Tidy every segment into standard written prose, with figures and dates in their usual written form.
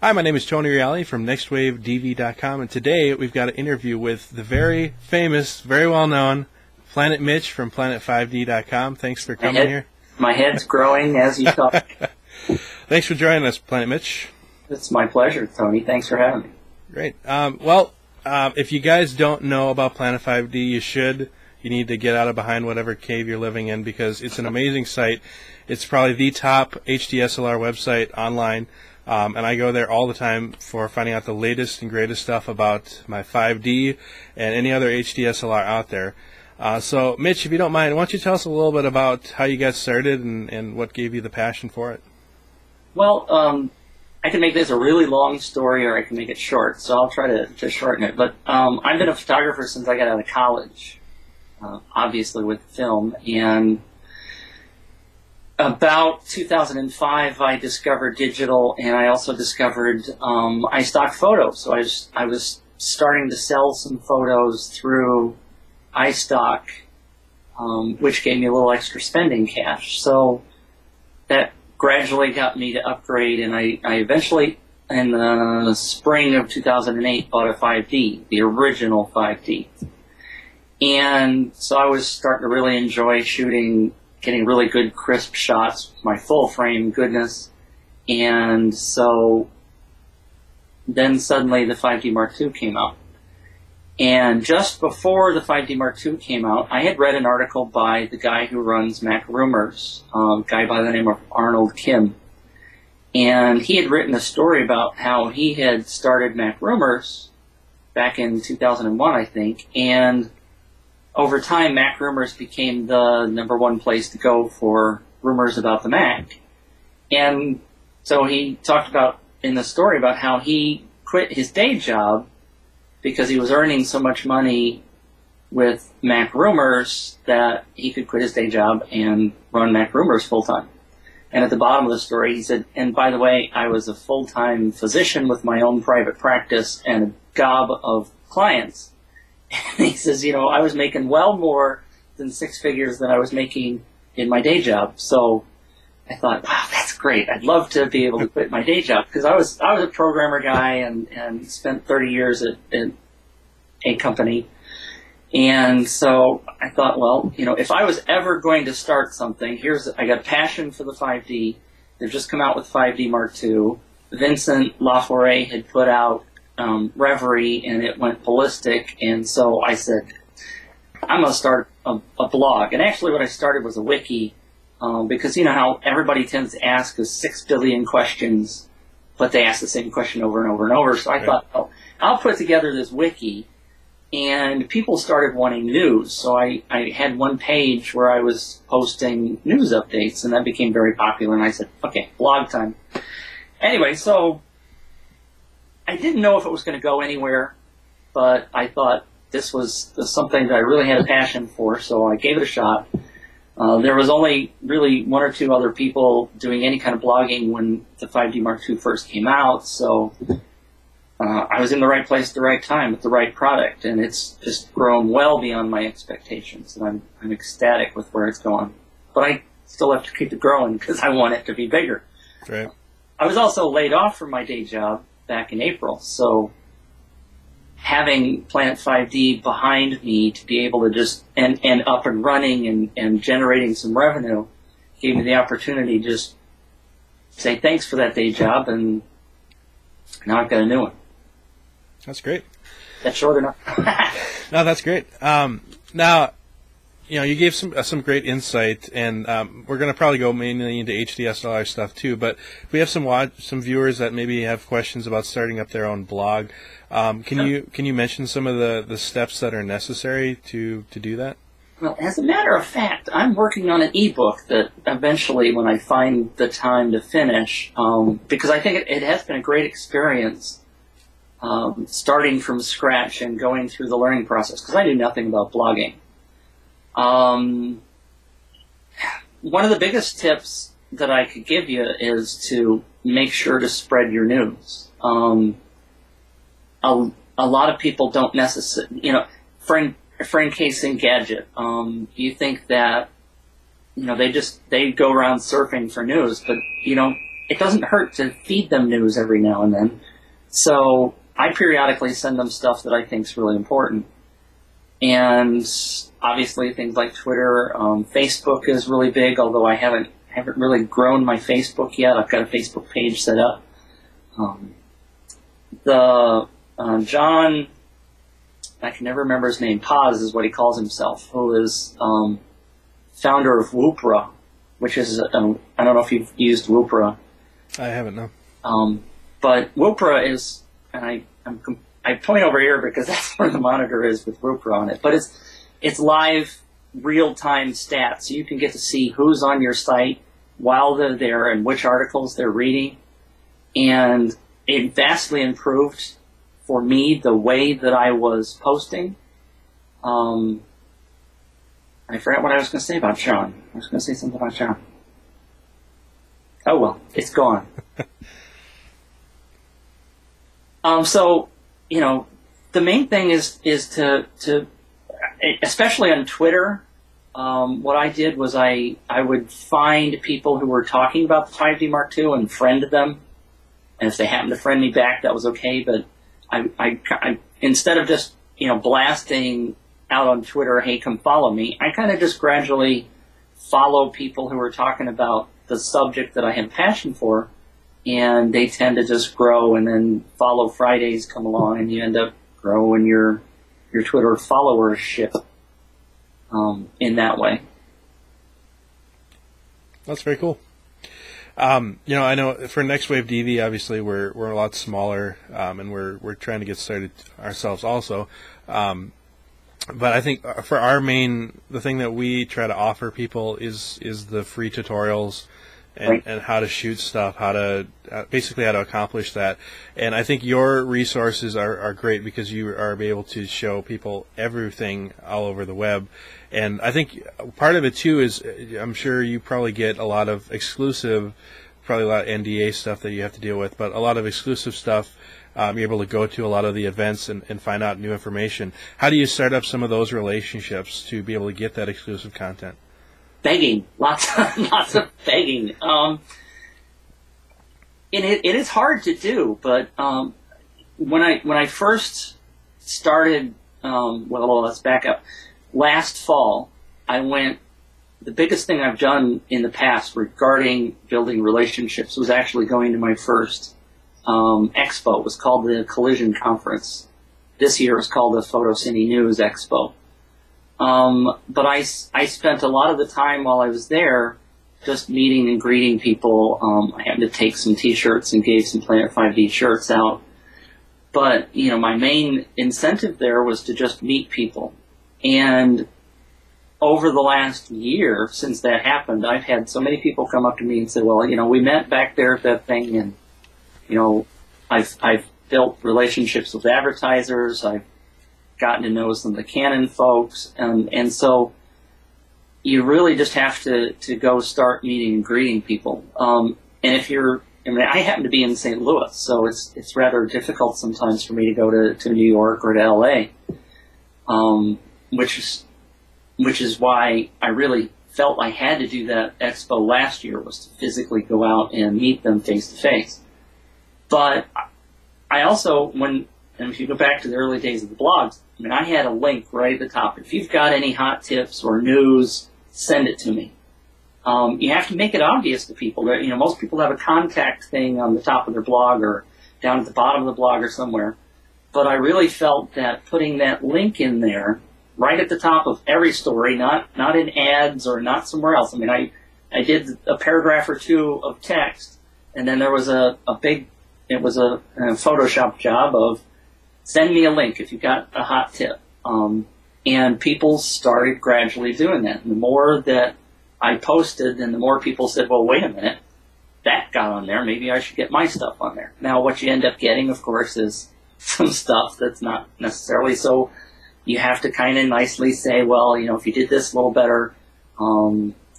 Hi, my name is Tony Reale from NextWaveDV.com, and today we've got an interview with the very famous, very well-known planetMitch from planet5D.com. Thanks for coming here. My head's growing as you talk. Thanks for joining us, planetMitch. It's my pleasure, Tony. Thanks for having me. Great. If you guys don't know about Planet5D, you should. You need to get out of behind whatever cave you're living in because it's an amazing site. It's probably the top HDSLR website online. And I go there all the time for finding out the latest and greatest stuff about my 5D and any other HDSLR out there. So, Mitch, if you don't mind, why don't you tell us a little bit about how you got started and what gave you the passion for it? Well, I can make this a really long story or I can make it short, so I'll try to shorten it. But I've been a photographer since I got out of college, obviously with film, and about 2005, I discovered digital, and I also discovered iStock photos. So I was starting to sell some photos through iStock, which gave me a little extra spending cash. So that gradually got me to upgrade, and I eventually, in the spring of 2008, bought a 5D, the original 5D. And so I was starting to really enjoy shooting, getting really good crisp shots, my full frame goodness. And so then suddenly the 5D Mark II came out. And just before the 5D Mark II came out, I had read an article by the guy who runs Mac Rumors, a guy by the name of Arnold Kim. And he had written a story about how he had started Mac Rumors back in 2001, I think, and over time, Mac Rumors became the #1 place to go for rumors about the Mac. And so he talked about in the story about how he quit his day job because he was earning so much money with Mac Rumors that he could quit his day job and run Mac Rumors full-time. And at the bottom of the story, he said, and by the way, I was a full-time physician with my own private practice and a gob of clients. And he says, you know, I was making well more than 6 figures than I was making in my day job. So I thought, wow, that's great. I'd love to be able to quit my day job because I was a programmer guy and spent 30 years at a company. And so I thought, well, you know, if I was ever going to start something, I got a passion for the 5D. They've just come out with 5D Mark II. Vincent Laforet had put out Reverie, and it went ballistic, and so I said, I'm going to start a blog. And actually what I started was a wiki, because you know how everybody tends to ask us 6 billion questions, but they ask the same question over and over and over. So I thought, oh, I'll put together this wiki, and people started wanting news. So I had one page where I was posting news updates, and that became very popular, and I said, okay, blog time. Anyway, so I didn't know if it was going to go anywhere, but I thought this was something that I really had a passion for, so I gave it a shot. There was only really 1 or 2 other people doing any kind of blogging when the 5D Mark II first came out, so I was in the right place at the right time with the right product, and it's just grown well beyond my expectations, and I'm ecstatic with where it's going. But I still have to keep it growing because I want it to be bigger. Right. I was also laid off from my day job back in April, so having Planet5D behind me to be able to just and up and running and generating some revenue gave me the opportunity to just say thanks for that day job, and now I've got a new one. That's great. That's short enough. No, that's great. Now, you know, you gave some great insight, and we're going to probably go mainly into HDSLR stuff too. But we have some viewers that maybe have questions about starting up their own blog. Can you mention some of the steps that are necessary to do that? Well, as a matter of fact, I'm working on an ebook that eventually, when I find the time to finish, because I think it has been a great experience starting from scratch and going through the learning process, because I knew nothing about blogging. One of the biggest tips that I could give you is to make sure to spread your news. A lot of people don't necessarily, you know, for encasing gadget, you think that, you know, they go around surfing for news, but, you know, it doesn't hurt to feed them news every now and then. So I periodically send them stuff that I think is really important. And obviously things like Twitter, Facebook is really big, although I haven't really grown my Facebook yet. I've got a Facebook page set up. John, I can never remember his name, Paz is what he calls himself, who is founder of Woopra, which is, I don't know if you've used Woopra. I haven't, no. But Woopra is, and I point over here because that's where the monitor is with Woopra on it, but it's live, real-time stats, so you can get to see who's on your site while they're there and which articles they're reading. And it vastly improved for me the way that I was posting. I forgot what I was going to say about Sean. I was going to say something about Sean. Oh well, it's gone. So, you know, the main thing is to especially on Twitter, what I did was I would find people who were talking about the 5D Mark II and friend them. And if they happened to friend me back, that was okay. But I instead of just, you know, blasting out on Twitter, hey, come follow me, I kind of just gradually follow people who are talking about the subject that I have passion for, and they tend to just grow, and then Follow Fridays come along, and you end up growing your Twitter followership in that way. That's very cool. You know, I know for NextWaveDV, obviously we're a lot smaller, and we're trying to get started ourselves also. But I think for our the thing that we try to offer people is the free tutorials and how to shoot stuff, basically how to accomplish that. And I think your resources are great because you are able to show people everything all over the web. And I think part of it too is I'm sure you probably get a lot of exclusive, probably a lot of NDA stuff that you have to deal with, but a lot of exclusive stuff. You're able to go to a lot of the events and find out new information. How do you start up some of those relationships to be able to get that exclusive content? Begging, lots of begging. And it is hard to do, but when I first started, well, let's back up. Last fall, the biggest thing I've done in the past regarding building relationships was actually going to my first expo. It was called the Collision Conference. This year it's called the Photocine News Expo. But I spent a lot of the time while I was there just meeting and greeting people. I happened to take some T-shirts and gave some Planet5D shirts out. But, you know, my main incentive there was to just meet people. And over the last year since that happened, I've had so many people come up to me and say, well, you know, we met back there at that thing, and you know, I've built relationships with advertisers. I've gotten to know some of the Canon folks, and so you really just have to go start meeting and greeting people. And if I happen to be in St. Louis, so it's rather difficult sometimes for me to go to New York or to LA, which is why I really felt I had to do that expo last year, was to physically go out and meet them face to face. But I also, and if you go back to the early days of the blogs, I mean, I had a link right at the top. If you've got any hot tips or news, send it to me. You have to make it obvious to people. That, you know, most people have a contact thing on the top of their blog or down at the bottom of the blog or somewhere. But I really felt that putting that link in there right at the top of every story, not in ads or not somewhere else. I mean, I did a paragraph or two of text, and then there was a Photoshop job of send me a link if you've got a hot tip. And people started gradually doing that. And the more that I posted, and the more people said, well, wait a minute, that got on there, maybe I should get my stuff on there. Now, what you end up getting, of course, is some stuff that's not necessarily so. You have to kind of nicely say, well, you know, if you did this a little better,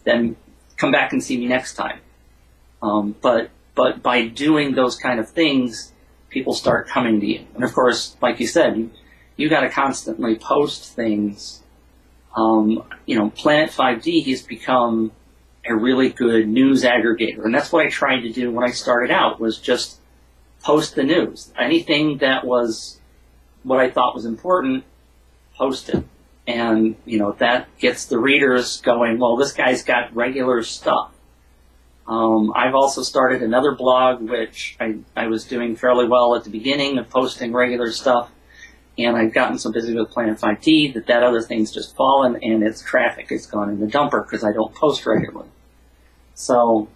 then come back and see me next time. But by doing those kind of things, people start coming to you. And of course, like you said, you got to constantly post things. You know, Planet5D has become a really good news aggregator. And that's what I tried to do when I started out, was just post the news. Anything that was what I thought was important, post it. And, that gets the readers going, well, this guy's got regular stuff. I've also started another blog, which I was doing fairly well at the beginning of posting regular stuff. And I've gotten so busy with planet5D that other thing's just fallen, and its traffic has gone in the dumper because I don't post regularly. So,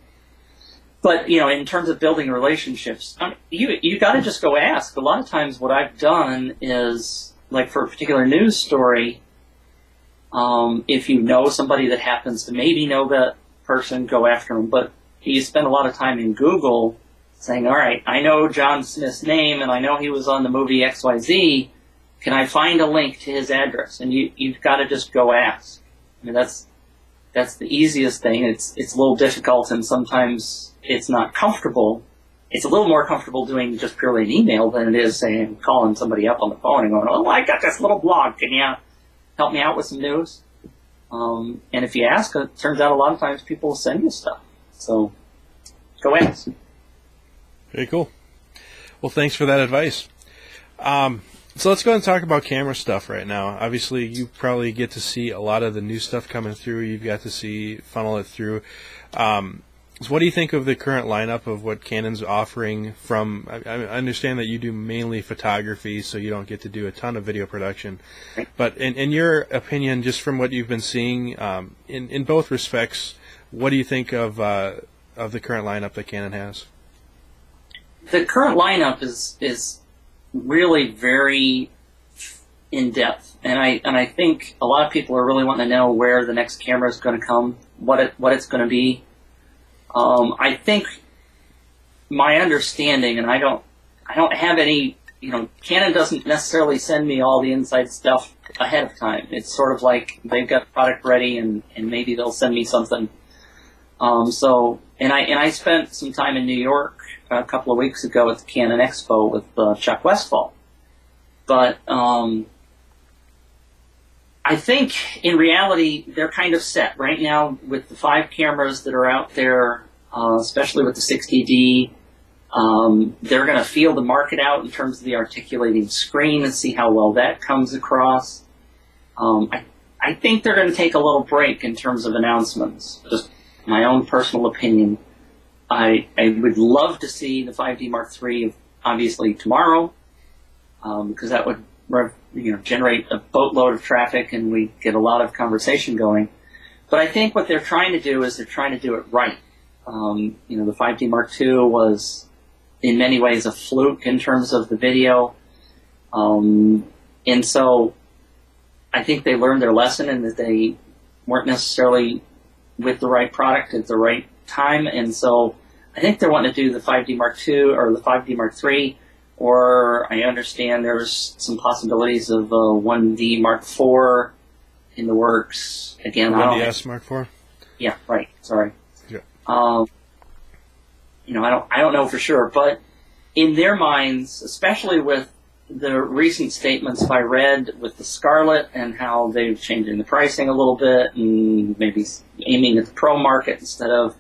but, in terms of building relationships, you got to just go ask. A lot of times what I've done is, like for a particular news story, if you know somebody that happens to maybe know that person, go after them. But you spend a lot of time in Google saying, all right, I know John Smith's name, and I know he was on the movie XYZ. Can I find a link to his address? And you've got to just go ask. I mean, that's the easiest thing. It's a little difficult, and sometimes it's not comfortable. It's a little more comfortable doing just purely an email than it is saying, calling somebody up on the phone and going, oh, I got this little blog. Can you help me out with some news? And if you ask, it turns out a lot of times people will send you stuff. So go ask. Very cool. Well, thanks for that advice. So let's go ahead and talk about camera stuff right now. Obviously, you probably get to see a lot of the new stuff coming through. You've got to funnel it through. So what do you think of the current lineup of what Canon's offering from, I understand that you do mainly photography, so you don't get to do a ton of video production. But in your opinion, just from what you've been seeing, in both respects, what do you think of the current lineup that Canon has? The current lineup is really very in-depth, and I think a lot of people are really wanting to know where the next camera is going to come, what it's going to be. I think my understanding, and I don't have any, Canon doesn't necessarily send me all the inside stuff ahead of time. It's sort of like they've got the product ready, and maybe they'll send me something. And I spent some time in New York a couple of weeks ago at the Canon Expo with Chuck Westfall. But I think in reality they're kind of set right now with the 5 cameras that are out there, especially with the 60D. They're going to feel the market out in terms of the articulating screen and see how well that comes across. I think they're going to take a little break in terms of announcements. Just my own personal opinion. I would love to see the 5D Mark III, obviously, tomorrow, because that would generate a boatload of traffic and we get a lot of conversation going. But I think what they're trying to do is they're trying to do it right. The 5D Mark II was in many ways a fluke in terms of the video. And so I think they learned their lesson and that they weren't necessarily with the right product at the right time. And so I think they want to do the 5D Mark II or the 5D Mark III, or I understand there's some possibilities of 1D Mark IV in the works. Again, 1DS Mark IV? Yeah, right. Sorry. Yeah. I don't know for sure, but in their minds, especially with the recent statements I read with the Scarlett and how they've changing the pricing a little bit and maybe aiming at the pro market instead of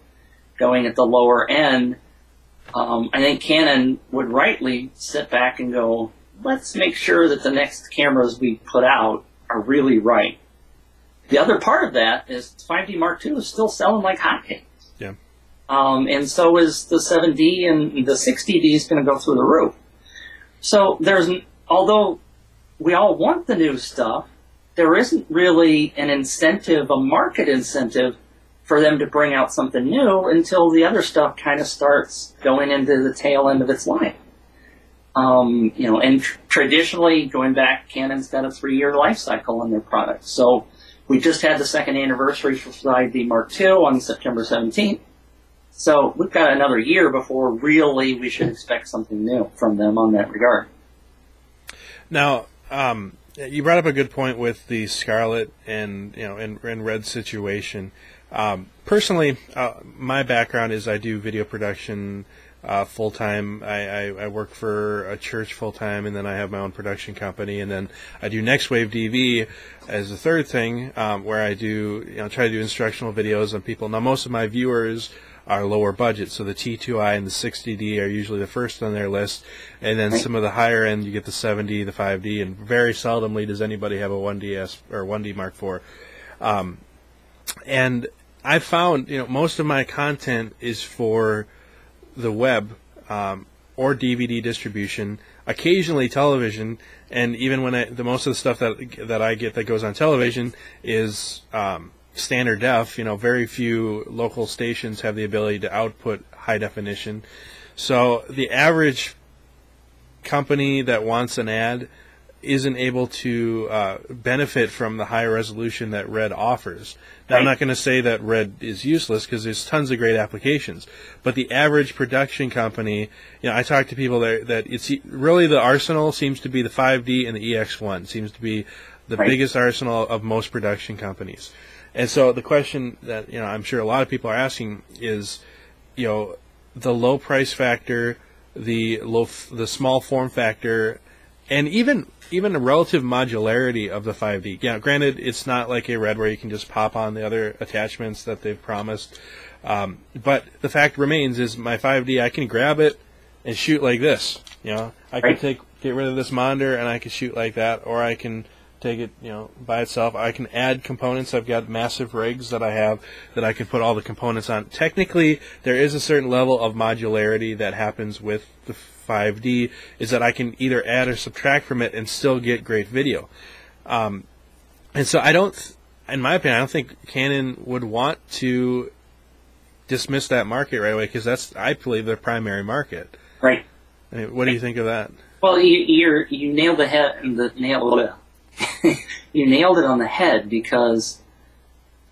going at the lower end, I think Canon would rightly sit back and go, let's make sure that the next cameras we put out are really right. The other part of that is 5D Mark II is still selling like hotcakes. Yeah. And so is the 7D, and the 60D is going to go through the roof. So although we all want the new stuff, there isn't really an incentive, a market incentive, for them to bring out something new until the other stuff kind of starts going into the tail end of its life. And traditionally, going back, Canon's got a 3-year life cycle on their products. So we just had the 2nd anniversary for 5D Mark II on September 17th. So we've got another year before really we should expect something new from them on that regard. Now, you brought up a good point with the Scarlett and Red situation. Personally, my background is I do video production full-time. I work for a church full-time, and then I have my own production company, and then I do NextWaveDV as a third thing, where I do, try to do instructional videos on people. Now, most of my viewers are lower budget, so the T2i and the 60D are usually the first on their list, and then some of the higher end, you get the 7D, the 5D, and very seldomly does anybody have a 1DS or 1D Mark IV. And I found, most of my content is for the web or DVD distribution, occasionally television, and even when most of the stuff that I get that goes on television is standard def. Very few local stations have the ability to output high definition. So the average company that wants an ad isn't able to benefit from the high resolution that Red offers. Now, I'm not going to say that Red is useless, because there's tons of great applications. But the average production company, I talk to people that it's really the arsenal seems to be the 5D and the EX1 seems to be the biggest arsenal of most production companies. And so the question that I'm sure a lot of people are asking is, the low price factor, the small form factor, and even a relative modularity of the 5D. Granted, it's not like a Red where you can just pop on the other attachments that they've promised. But the fact remains is my 5D, I can grab it and shoot like this. I can get rid of this monitor and I can shoot like that, or I can take it, by itself. I can add components. I've got massive rigs that I have that I can put all the components on. Technically, there is a certain level of modularity that happens with the 5D, is that I can either add or subtract from it and still get great video. And so in my opinion, I don't think Canon would want to dismiss that market right away, because that's, I believe, their primary market. Right. I mean, what do you think of that? Well, you nailed the head and you nailed it on the head, because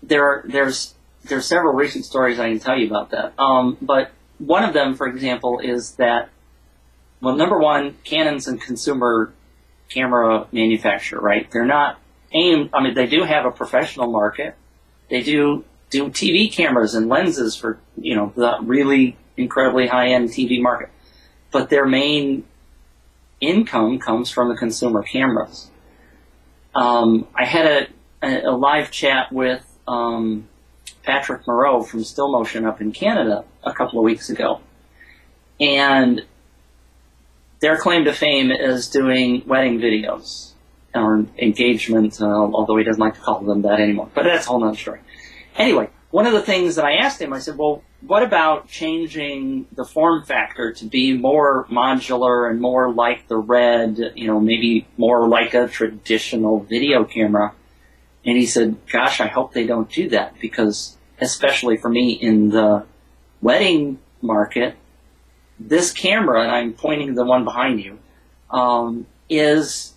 there's several recent stories I can tell you about that. But one of them, for example, is that, well, number one, Canon's a consumer camera manufacturer, right? They're not aimed, they do have a professional market. They do TV cameras and lenses for, the really incredibly high-end TV market. But their main income comes from the consumer cameras. I had a live chat with Patrick Moreau from Still Motion up in Canada a couple of weeks ago. And their claim to fame is doing wedding videos or engagement, although he doesn't like to call them that anymore. But that's a whole other story. Anyway, one of the things that I asked him, I said, well, what about changing the form factor to be more modular and more like the Red, maybe more like a traditional video camera? And he said, gosh, I hope they don't do that, because especially for me in the wedding market, this camera, and I'm pointing to the one behind you, is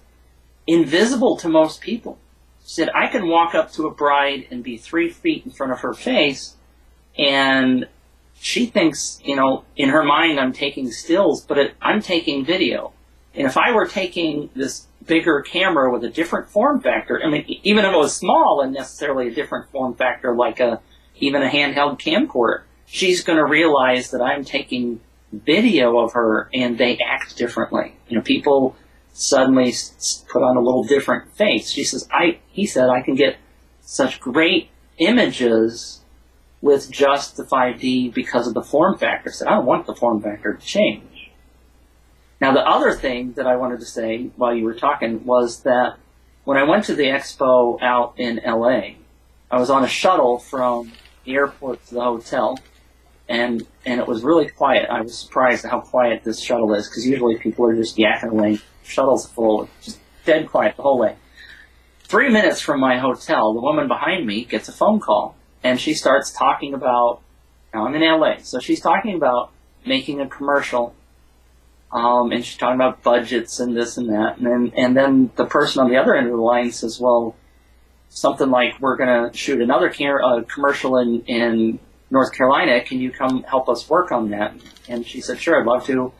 invisible to most people. He said, I can walk up to a bride and be 3 feet in front of her face, and she thinks, in her mind I'm taking stills, but I'm taking video. And if I were taking this bigger camera with a different form factor, even if it was small and necessarily a different form factor, like even a handheld camcorder, she's going to realize that I'm taking video of her, and they act differently. People suddenly put on a little different face. He said, I can get such great images with just the 5D because of the form factor. I said, I don't want the form factor to change. Now, the other thing that I wanted to say while you were talking was that when I went to the expo out in LA, I was on a shuttle from the airport to the hotel, and it was really quiet. I was surprised at how quiet this shuttle is, because usually people are just yakking away. Shuttle's full, just dead quiet the whole way. 3 minutes from my hotel, the woman behind me gets a phone call, and she starts talking about, now I'm in LA, so she's talking about making a commercial, and she's talking about budgets and this and that, and then the person on the other end of the line says, well, something like, we're going to shoot another commercial in North Carolina, can you come help us work on that? And she said, sure, I'd love to.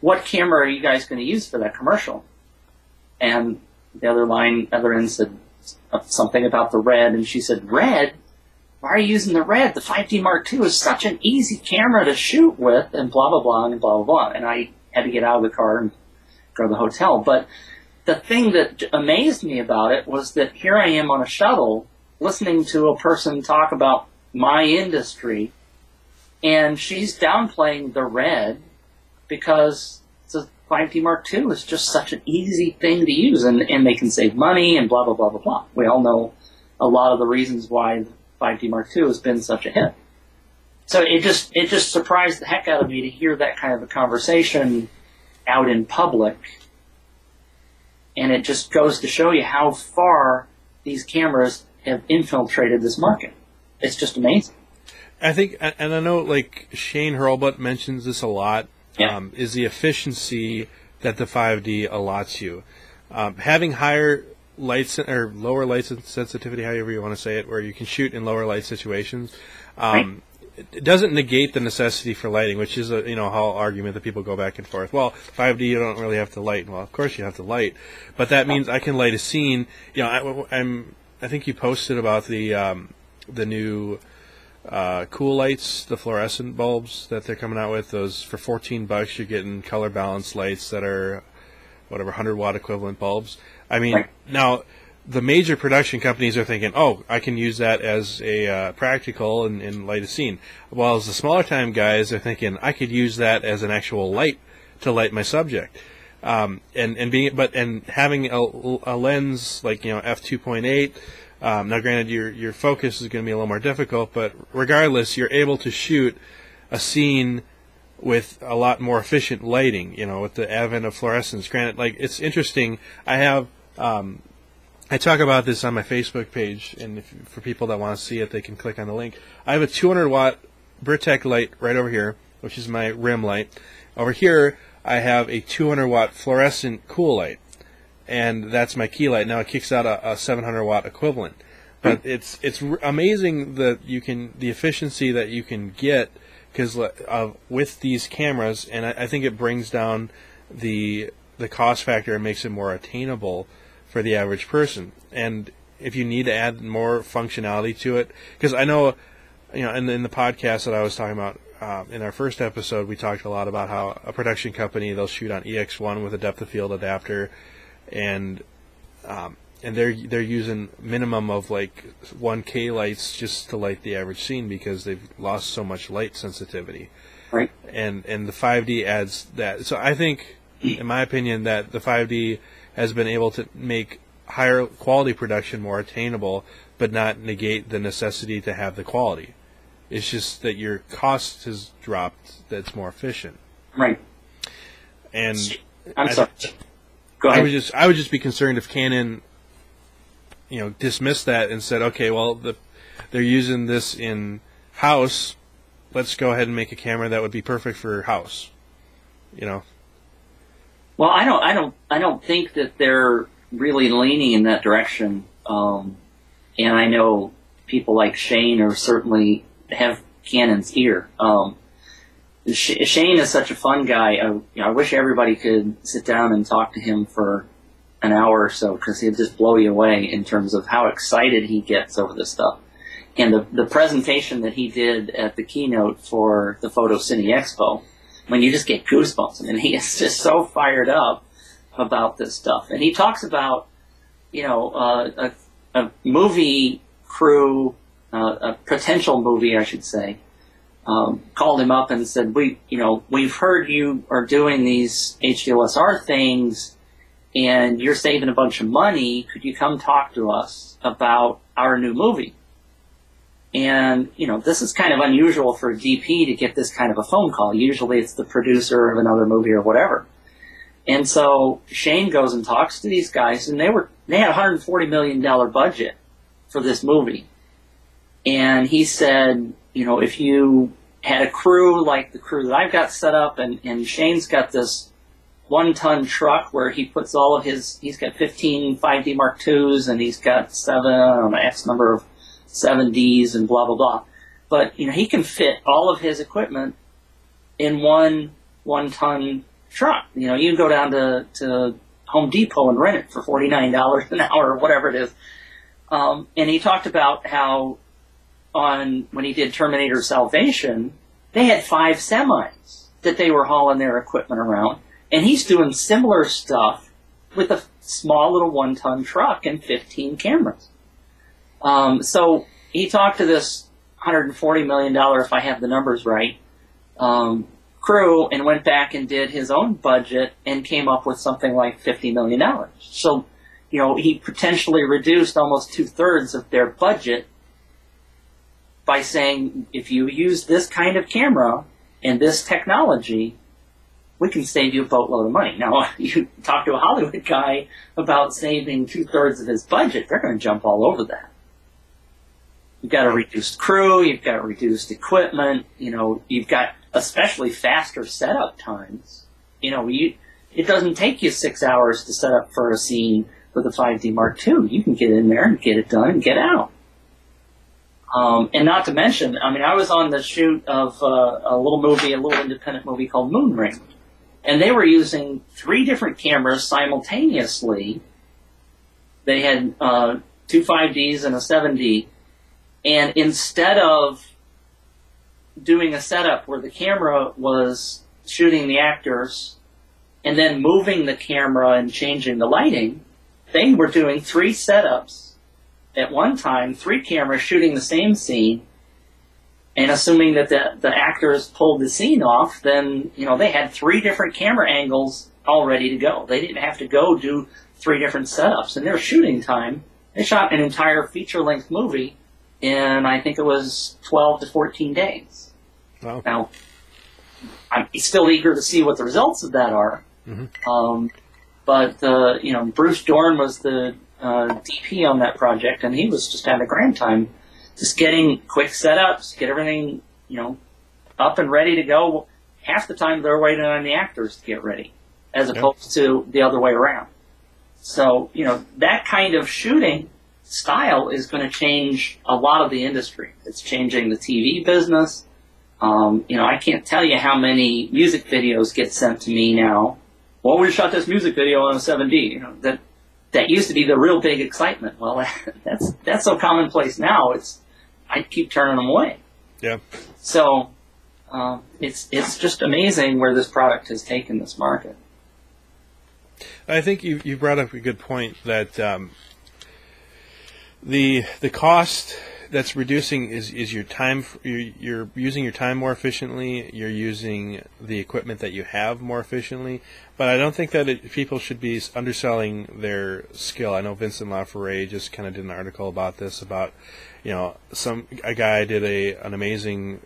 What camera are you guys going to use for that commercial? And the other end said something about the Red, and she said, Red? why are you using the red? The 5D Mark II is such an easy camera to shoot with, and blah, blah, blah, and blah, blah, blah. And I had to get out of the car and go to the hotel. But the thing that amazed me about it was that here I am on a shuttle listening to a person talk about my industry, and she's downplaying the red because the 5D Mark II is just such an easy thing to use, and they can save money and blah, blah, blah, blah, blah. We all know a lot of the reasons why the 5D Mark II has been such a hit. So it just surprised the heck out of me to hear that kind of a conversation out in public, and it just goes to show you how far these cameras have infiltrated this market. It's just amazing. I think, and I know, like, Shane Hurlbut mentions this a lot, is the efficiency that the 5D allots you. Having higher lights or lower light sensitivity, however you want to say it, where you can shoot in lower light situations, it doesn't negate the necessity for lighting, which is a whole argument that people go back and forth. Well, 5D you don't really have to light. Well, of course you have to light, but that means I can light a scene. I think you posted about the new cool lights, the fluorescent bulbs that they're coming out with. Those for $14, you're getting color balanced lights that are whatever 100-watt equivalent bulbs. I mean, now the major production companies are thinking, oh, I can use that as a practical and light a scene. While as the smaller time guys are thinking, I could use that as an actual light to light my subject. And having a lens like f2.8. Now, granted, your focus is going to be a little more difficult, but regardless, you're able to shoot a scene with a lot more efficient lighting. With the advent of fluorescence. Granted, like, it's interesting. I have. I talk about this on my Facebook page, and for people that want to see it, they can click on the link. I have a 200-watt Britec light right over here, which is my rim light. Over here, I have a 200-watt fluorescent cool light, and that's my key light. Now it kicks out a 700-watt equivalent. But it's amazing that the efficiency that you can get because with these cameras, and I think it brings down the cost factor and makes it more attainable for the average person. And if you need to add more functionality to it, because I know, in the podcast that I was talking about in our first episode, we talked a lot about how a production company, they'll shoot on EX1 with a depth of field adapter, and they're using minimum of like 1K lights just to light the average scene because they've lost so much light sensitivity. Right. And the 5D adds that. So I think, in my opinion, that the 5D has been able to make higher quality production more attainable, but not negate the necessity to have the quality. It's just that your cost has dropped, that's more efficient. Right. And I'm sorry. Go ahead. I would just be concerned if Canon, dismissed that and said, okay, well, they're using this in house. Let's go ahead and make a camera that would be perfect for house. Well, I don't think that they're really leaning in that direction. And I know people like Shane are certainly have Canon's ear. Shane is such a fun guy. I wish everybody could sit down and talk to him for an hour or so, because he'd just blow you away in terms of how excited he gets over this stuff. And the presentation that he did at the keynote for the Photo Cine Expo, when you just get goosebumps. I mean, he is just so fired up about this stuff. And he talks about, a movie crew, a potential movie, I should say, called him up and said, we've heard you are doing these HDSLR things and you're saving a bunch of money. Could you come talk to us about our new movie? And, this is kind of unusual for a DP to get this kind of a phone call. Usually it's the producer of another movie or whatever. And so Shane goes and talks to these guys, and they had a $140 million budget for this movie. And he said, if you had a crew like the crew that I've got set up, and Shane's got this 1-ton truck where he puts all of he's got 15 5D Mark IIs, and he's got X number of 7Ds and blah, blah, blah. But, he can fit all of his equipment in one 1-ton truck. You can go down to Home Depot and rent it for $49 an hour or whatever it is. And he talked about how when he did Terminator Salvation, they had 5 semis that they were hauling their equipment around. And he's doing similar stuff with a small little 1-ton truck and 15 cameras. So he talked to this $140 million, if I have the numbers right, crew, and went back and did his own budget and came up with something like $50 million. So, he potentially reduced almost 2/3 of their budget by saying, if you use this kind of camera and this technology, we can save you a boatload of money. Now, you talk to a Hollywood guy about saving 2/3 of his budget, they're going to jump all over that. You've got a reduced crew, you've got reduced equipment, you've got especially faster setup times. It doesn't take you 6 hours to set up for a scene with a 5D Mark II. You can get in there and get it done and get out. And not to mention, I was on the shoot of a little independent movie called Moonring. And they were using 3 different cameras simultaneously. They had 2 5Ds and a 7D. And instead of doing a setup where the camera was shooting the actors and then moving the camera and changing the lighting, they were doing 3 setups at one time, 3 cameras shooting the same scene, and assuming that the actors pulled the scene off, then, they had 3 different camera angles all ready to go. They didn't have to go do 3 different setups. And their shooting time, they shot an entire feature-length movie in, I think it was 12 to 14 days. Wow. Now, I'm still eager to see what the results of that are. Mm-hmm. But Bruce Dorn was the DP on that project, and he was just having a grand time, just getting quick setups, get everything, up and ready to go. Half the time they're waiting on the actors to get ready, as opposed to the other way around. So, that kind of shooting style is going to change a lot of the industry. It's changing the TV business. I can't tell you how many music videos get sent to me now. Well, we shot this music video on a 7D. That used to be the real big excitement. Well, that's so commonplace now. I keep turning them away. Yeah. So it's just amazing where this product has taken this market. I think you brought up a good point that the cost that's reducing is your time. You're using your time more efficiently. You're using the equipment that you have more efficiently. But I don't think that people should be underselling their skill. I know Vincent LaFerre just kind of did an article about this, about a guy did an amazing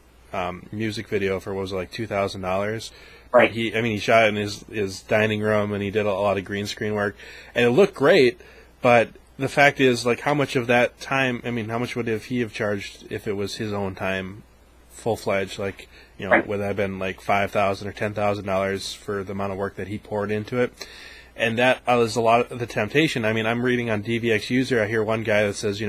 music video for, what was it, like $2,000. Right. He shot in his dining room, and he did a lot of green screen work, and it looked great. But the fact is, like, how much of that time? How much would he have charged if it was his own time, full fledged? Like, right. Would that have been like $5,000 or $10,000 for the amount of work that he poured into it? And that is a lot of the temptation. I'm reading on DVX User. I hear one guy that says,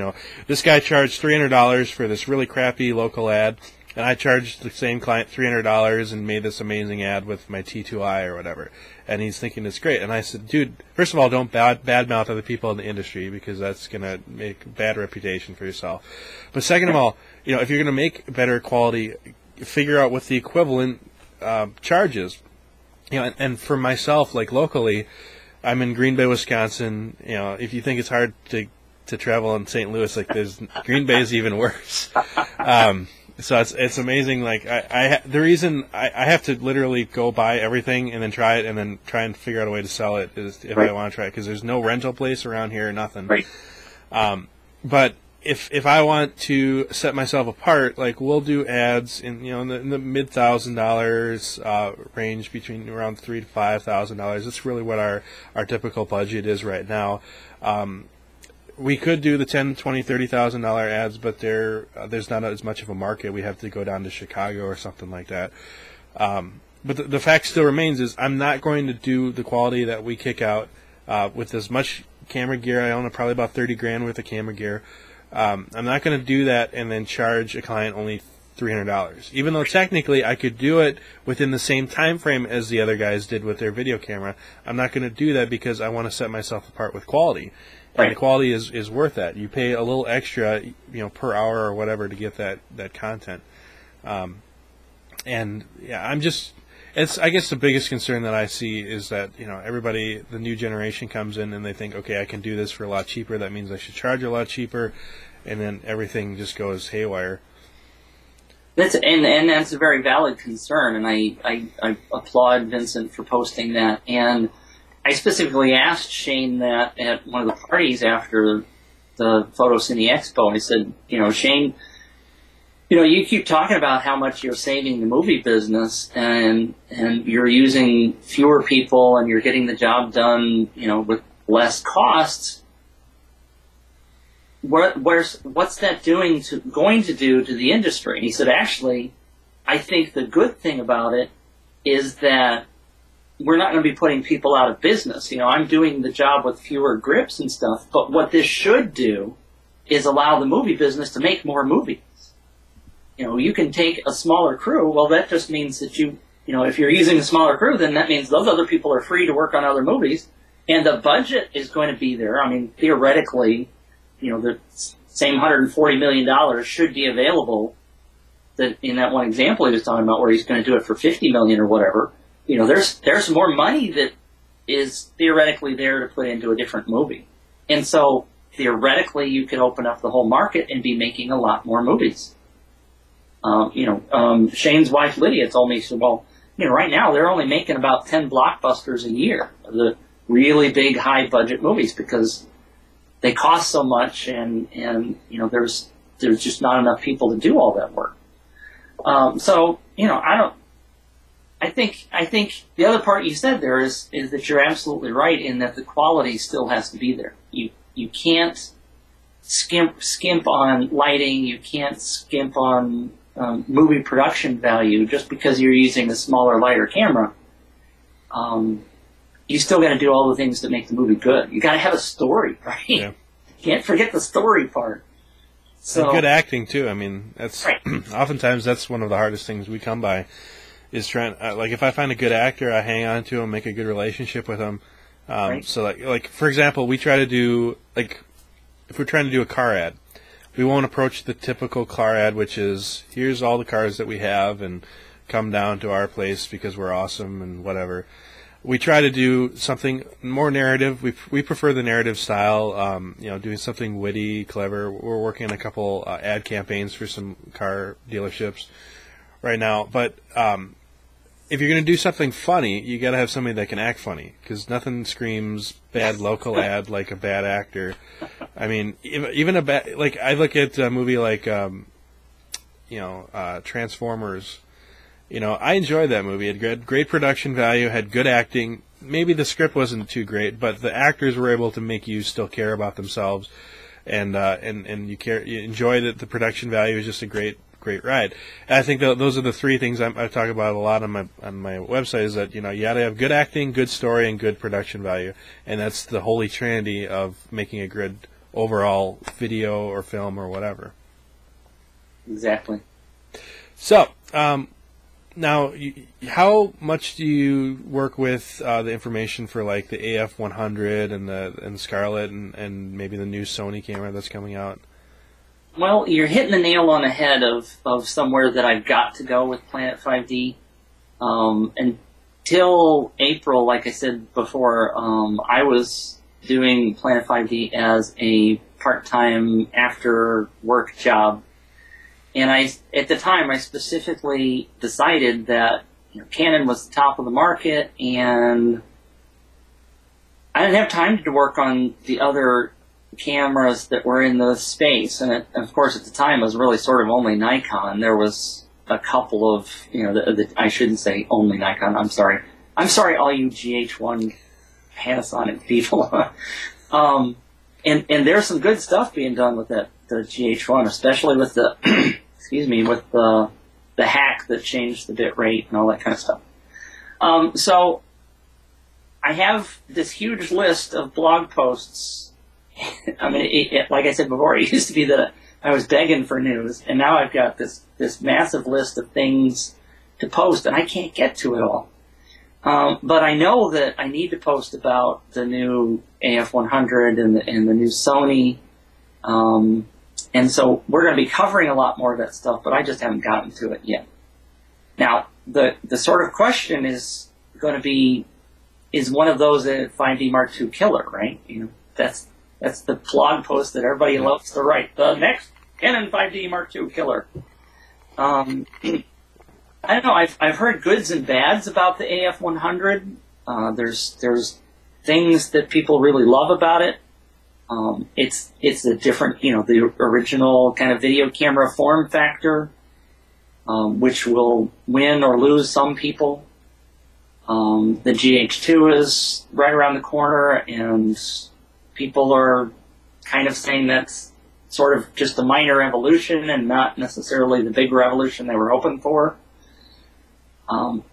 this guy charged $300 for this really crappy local ad, and I charged the same client $300 and made this amazing ad with my T2i or whatever. And he's thinking it's great. And I said, dude, first of all, don't badmouth other people in the industry, because that's going to make a bad reputation for yourself. But second of all, if you're going to make better quality, figure out what the equivalent charges. And for myself, like locally, I'm in Green Bay, Wisconsin. If you think it's hard to travel in St. Louis, like Green Bay is even worse. So it's amazing. Like the reason I have to literally go buy everything and then try it and then try and figure out a way to sell it is if I want to try it, because there's no rental place around here, nothing. Right. But if I want to set myself apart, like we'll do ads in the mid $1,000 range, between around $3,000 to $5,000. That's really what our typical budget is right now. We could do the $10,000, $20,000, $30,000 ads, but there's not as much of a market. We have to go down to Chicago or something like that. But the fact still remains is I'm not going to do the quality that we kick out with as much camera gear. I own probably about $30,000 worth of camera gear. I'm not going to do that and then charge a client only $300. Even though technically I could do it within the same time frame as the other guys did with their video camera, I'm not going to do that because I want to set myself apart with quality. And the quality is worth that. You pay a little extra, per hour or whatever to get that content. And yeah, I guess the biggest concern that I see is that, everybody, the new generation comes in and they think, okay, I can do this for a lot cheaper. That means I should charge a lot cheaper. And then everything just goes haywire. That's a very valid concern, and I applaud Vincent for posting that. And I specifically asked Shane that at one of the parties after the Photo Cine Expo. I said, Shane, you keep talking about how much you're saving the movie business, and you're using fewer people, and you're getting the job done, with less costs. What's that going to do to the industry? And he said, actually, I think the good thing about it is that we're not going to be putting people out of business. I'm doing the job with fewer grips and stuff, but what this should do is allow the movie business to make more movies. You can take a smaller crew. Well, that just means that if you're using a smaller crew, then that means those other people are free to work on other movies, and the budget is going to be there. I mean, theoretically, the same $140 million should be available. That in that one example he was talking about, where he's going to do it for $50 million or whatever. There's more money that is theoretically there to put into a different movie, and so theoretically you could open up the whole market and be making a lot more movies. Shane's wife Lydia told me, she said, well, right now they're only making about 10 blockbusters a year, the really big high budget movies, because they cost so much, and there's just not enough people to do all that work. I think the other part you said there is that you're absolutely right in that the quality still has to be there. You can't skimp on lighting. You can't skimp on movie production value just because you're using a smaller, lighter camera. You still got to do all the things that make the movie good. You got to have a story, right? Yeah. You can't forget the story part. So, and good acting too. I mean, that's right. Oftentimes that's one of the hardest things we come by, is trying. Like if I find a good actor, I hang on to him, make a good relationship with him. Right. So like for example, we try to do if we're trying to do a car ad, we won't approach the typical car ad, which is here's all the cars that we have and come down to our place because we're awesome and whatever. We try to do something more narrative. We prefer the narrative style, doing something witty, clever. We're working on a couple ad campaigns for some car dealerships right now. But if you're going to do something funny, you got to have somebody that can act funny, because nothing screams bad local ad like a bad actor. I mean, even a bad, like I look at a movie like Transformers. I enjoyed that movie. It had great production value, had good acting. Maybe the script wasn't too great, but the actors were able to make you still care about themselves, and you enjoy that the production value is just a great ride. And I think those are the three things I talk about a lot on my website. Is that you got to have good acting, good story, and good production value, and that's the holy trinity of making a good overall video or film or whatever. Exactly. So. Now, how much do you work with the information for like the AF100 and the Scarlett and maybe the new Sony camera that's coming out? Well, you're hitting the nail on the head of somewhere that I've got to go with Planet5D. Until April, like I said before, I was doing Planet5D as a part-time after-work job. And at the time, I specifically decided that Canon was the top of the market, and I didn't have time to work on the other cameras that were in the space. And of course, at the time, it was really sort of only Nikon. There was a couple of, I shouldn't say only Nikon. I'm sorry, all you GH1 Panasonic people. And there's some good stuff being done with the GH1, especially with the with the hack that changed the bit rate and all that kind of stuff. So I have this huge list of blog posts. I mean, like I said before, it used to be that I was begging for news, and now I've got this massive list of things to post, and I can't get to it all. But I know that I need to post about the new AF100 and the new Sony. And so we're going to be covering a lot more of that stuff, but I just haven't gotten to it yet. Now, the sort of question is going to be, is one of those a 5D Mark II killer, right? You know, that's the blog post that everybody loves to write. The next Canon 5D Mark II killer. I don't know. I've heard goods and bads about the AF100. There's things that people really love about it. It's a different, you know, the original kind of video camera form factor, which will win or lose some people. The GH2 is right around the corner, and people are kind of saying that's sort of just a minor evolution and not necessarily the big revolution they were hoping for. I'm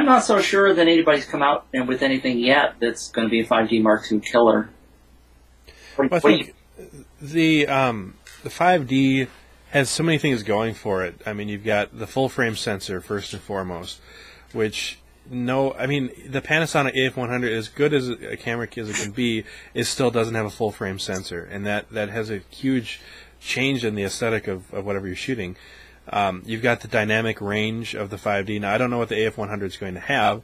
not so sure that anybody's come out with anything yet that's going to be a 5D Mark II killer. Well, I think the 5D has so many things going for it. I mean, you've got the full frame sensor first and foremost, which I mean, the Panasonic AF100, as good as a camera as it can be, it still doesn't have a full frame sensor, and that has a huge change in the aesthetic of whatever you're shooting. You've got the dynamic range of the 5D. Now, I don't know what the AF100 is going to have,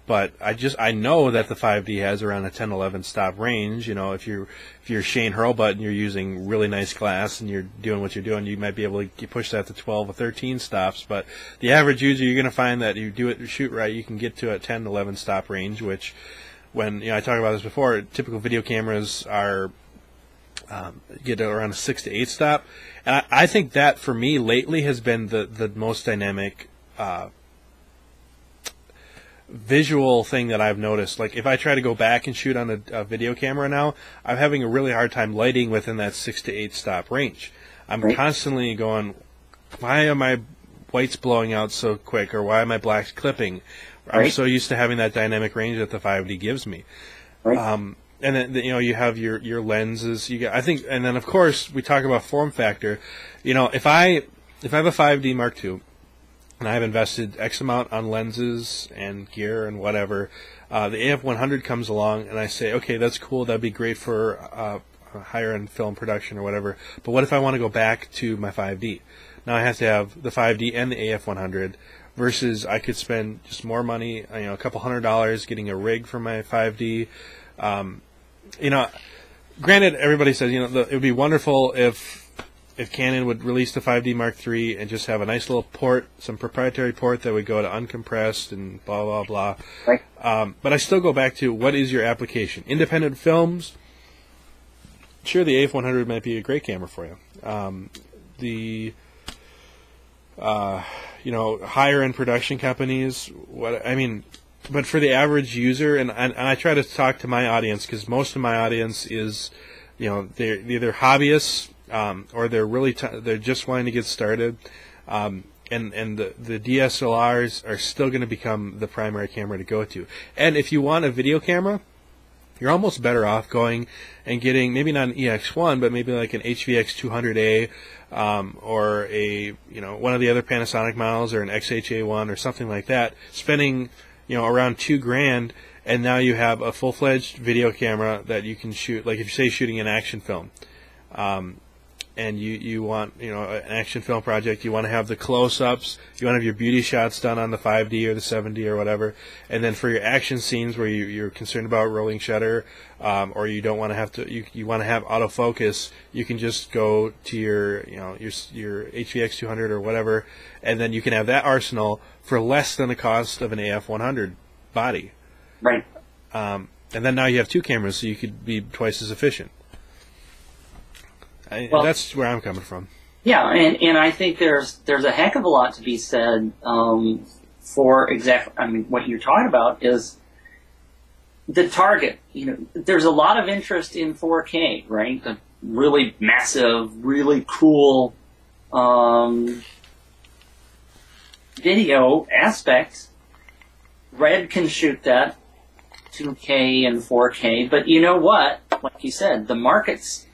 but I know that the 5D has around a 10-11 stop range. You know, if you're Shane Hurlbut and you're using really nice glass and you're doing what you're doing, you might be able to push that to 12 or 13 stops. But the average user, you're going to find that you shoot right, you can get to a 10-11 stop range. Which, when I talked about this before, typical video cameras are get around a 6 to 8 stop, and I think that for me lately has been the most dynamic visual thing that I've noticed. Like, if I try to go back and shoot on a video camera now, I'm having a really hard time lighting within that 6 to 8 stop range. I'm constantly going, why are my whites blowing out so quick, or why am I blacks clipping? I'm so used to having that dynamic range that the 5D gives me. And then, you know, you have your lenses. I think, and then of course we talk about form factor. You know, if I have a 5D Mark II and I've invested X amount on lenses and gear and whatever, the AF100 comes along and I say, okay, that's cool. That'd be great for higher end film production or whatever. But what if I want to go back to my 5D? Now I have to have the 5D and the AF100. Versus I could spend just more money, you know, a couple $100 getting a rig for my 5D. You know, granted, everybody says, you know, it would be wonderful if Canon would release the 5D Mark III and just have a nice little port, some proprietary port that would go to uncompressed and blah, blah, blah. But I still go back to, what is your application? Independent films, sure, the AF100 might be a great camera for you. You know, higher end production companies, but for the average user, and I try to talk to my audience, because most of my audience is, you know, they're either hobbyists or they're just wanting to get started, and the DSLRs are still going to become the primary camera to go to. And if you want a video camera, you're almost better off going and getting maybe not an EX1, but maybe like an HVX 200A, or one of the other Panasonic models, or an XHA1 or something like that, spending, you know, around $2,000, and now you have a full-fledged video camera that you can shoot, like if you say shooting an action film, and you want, you know, an action film project, you want to have the close-ups, you want to have your beauty shots done on the 5D or the 7D or whatever, and then for your action scenes where you're concerned about rolling shutter, or you don't want to have to, you want to have autofocus, you can just go to your HVX 200 or whatever, and then you can have that arsenal for less than the cost of an AF100 body. And then now you have two cameras, so you could be twice as efficient. Well, that's where I'm coming from. Yeah, and I think there's a heck of a lot to be said for exactly. I mean, what you're talking about is the target. You know, there's a lot of interest in 4K, right? The really massive, really cool video aspect. Red can shoot that 2K and 4K, but you know what? Like you said,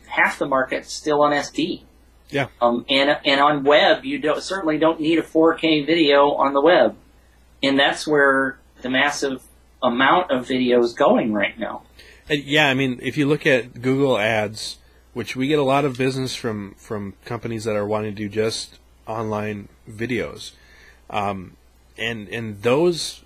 half the market's still on SD. Yeah. And on web, you certainly don't need a 4K video on the web, and that's where the massive amount of videos going right now. Yeah, I mean, if you look at Google Ads, which we get a lot of business from companies that are wanting to do just online videos, and those,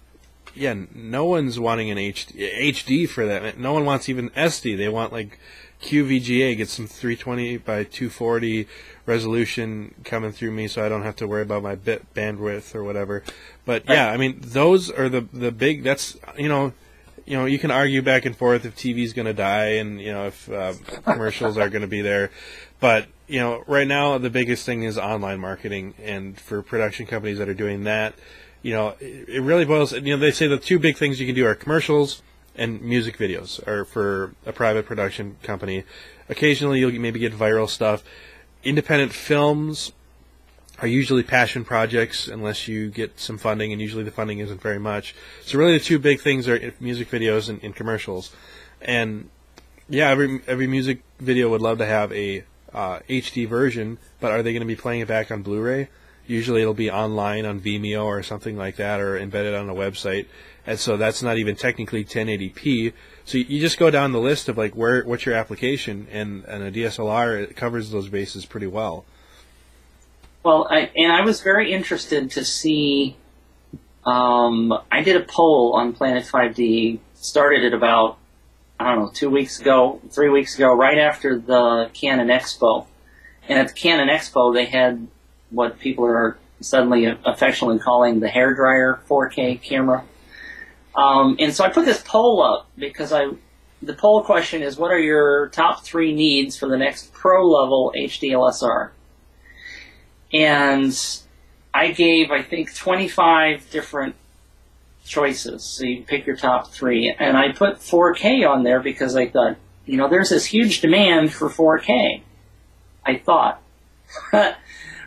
yeah, no one's wanting an HD for that. No one wants even SD. They want like QVGA, get some 320 by 240 resolution coming through me, so I don't have to worry about my bit bandwidth or whatever. But yeah, I mean, those are the big. That's you can argue back and forth if TV's going to die and if commercials are going to be there, but right now the biggest thing is online marketing, and for production companies that are doing that, it really boils. They say the two big things you can do are commercials and music videos, or for a private production company. Occasionally you'll maybe get viral stuff. Independent films are usually passion projects unless you get some funding, and usually the funding isn't very much. So really the two big things are music videos and commercials. And yeah, every music video would love to have a HD version, but are they going to be playing it back on Blu-ray? Usually it'll be online on Vimeo or something like that, or embedded on a website. And so that's not even technically 1080p. So you just go down the list of like what's your application, and a DSLR, it covers those bases pretty well. Well, I was very interested to see. I did a poll on Planet5D. Started it about 3 weeks ago, right after the Canon Expo. And at the Canon Expo, they had what people are suddenly affectionately calling the hairdryer 4K camera. And so I put this poll up because the poll question is, what are your top 3 needs for the next pro-level HDSLR? And I gave, I think, 25 different choices. So you can pick your top 3. And I put 4K on there because I thought, there's this huge demand for 4K. I thought.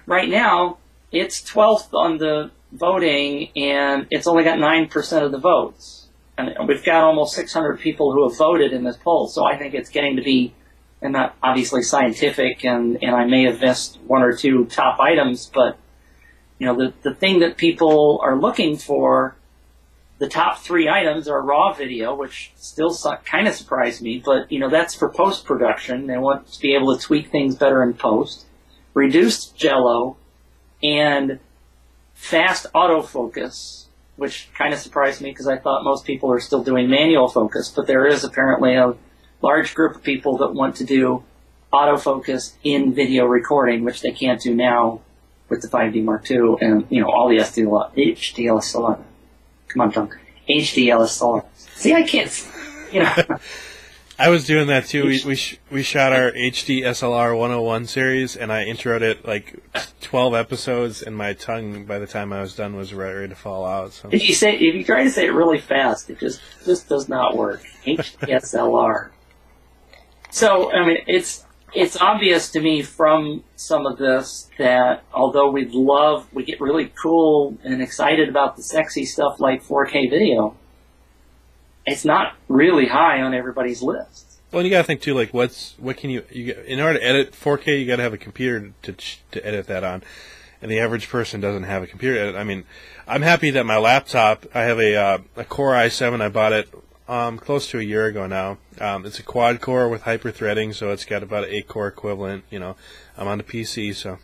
Right now, it's 12th on the voting, and it's only got 9% of the votes. And we've got almost 600 people who have voted in this poll. So I think it's getting to be, and not obviously scientific, and I may have missed 1 or 2 top items, but the thing that people are looking for, the top 3 items are raw video, which still kind of surprised me, but that's for post-production. They want to be able to tweak things better in post, reduced jello, and fast autofocus, which kind of surprised me because I thought most people are still doing manual focus, but there is apparently a large group of people that want to do autofocus in video recording, which they can't do now with the 5D Mark II and all the HDSLR. Come on, John. HDSLR. See, I can't. I was doing that too. We shot our HDSLR 101 series, and I introed it like 12 episodes, and my tongue by the time I was done was ready to fall out. So. If you try to say it really fast, it just does not work. HDSLR. So, I mean, it's obvious to me from some of this that although we get really cool and excited about the sexy stuff like 4K video, it's not really high on everybody's list. Well, and you got to think too, like what can you in order to edit 4K, you got to have a computer to edit that on, and the average person doesn't have a computer edit. I mean, I'm happy that my laptop, I have a Core i7. I bought it close to a year ago now. It's a quad core with hyper threading, so it's got about an 8-core equivalent. I'm on the PC, so.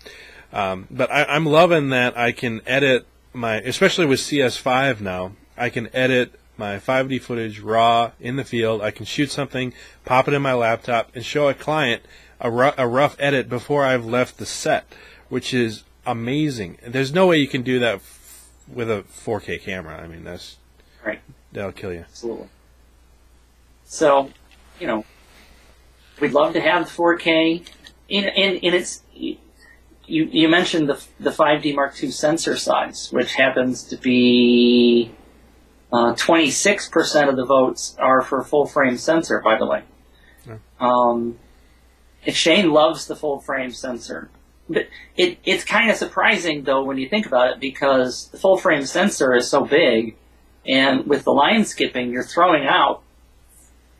But I'm loving that I can edit especially with CS5 now. I can edit my 5D footage raw in the field. I can shoot something, pop it in my laptop, and show a client a rough edit before I've left the set, which is amazing. There's no way you can do that with a 4K camera. I mean, that's right. That'll kill you. Absolutely. So, we'd love to have the 4K. And it's you mentioned the 5D Mark II sensor size, which happens to be 26% of the votes are for full frame sensor, by the way. Yeah. Shane loves the full frame sensor. But it's kind of surprising, though, when you think about it, because the full frame sensor is so big, and with the line skipping, you're throwing out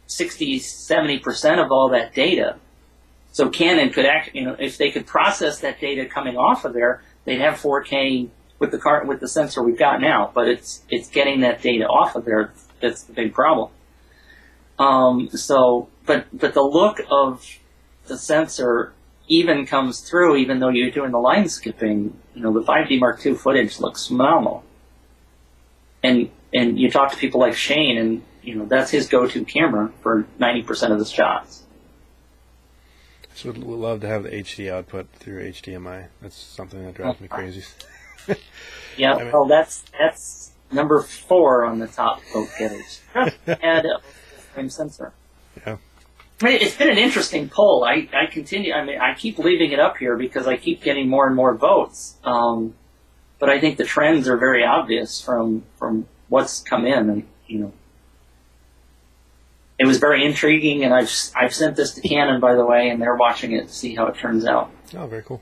60-70% of all that data. So Canon could if they could process that data coming off of there, they'd have 4K with the sensor we've got now. But it's getting that data off of there that's the big problem. But the look of the sensor even comes through, even though you're doing the line skipping. The 5D Mark II footage looks phenomenal. And you talk to people like Shane, and that's his go-to camera for 90% of the shots. So we'd love to have the HD output through HDMI. That's something that drives me crazy. Yeah, well, that's number 4 on the top vote getters. Add a frame sensor. Yeah. It's been an interesting poll. I continue. I keep leaving it up here because I keep getting more and more votes. But I think the trends are very obvious from what's come in, and it was very intriguing. And I've sent this to Canon, by the way, and they're watching it to see how it turns out. Oh, very cool.